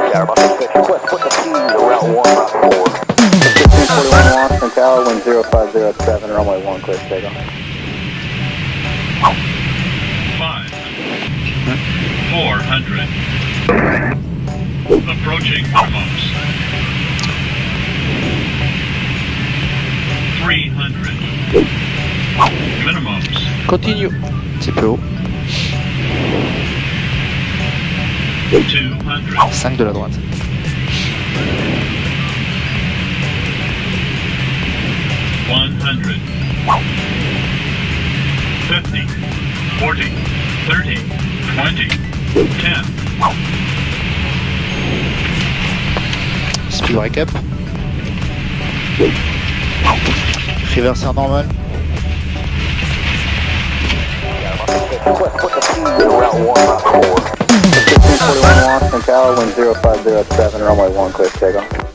Put the keys to route 1, route 4. 1541 Washington Tower, wind 0507, runway 1, clear to take off. 5. 400. Approaching minimums. 300. Minimums. Continue. Un petit peu haut. 200. 5 de la droite. 100. 50. 40. 30. 20. 10. Speed break-up. Reverser normal. Put the keys to route 1, route 4. 1541 Washington Tower, wind 0507, runway 1, clear to take off.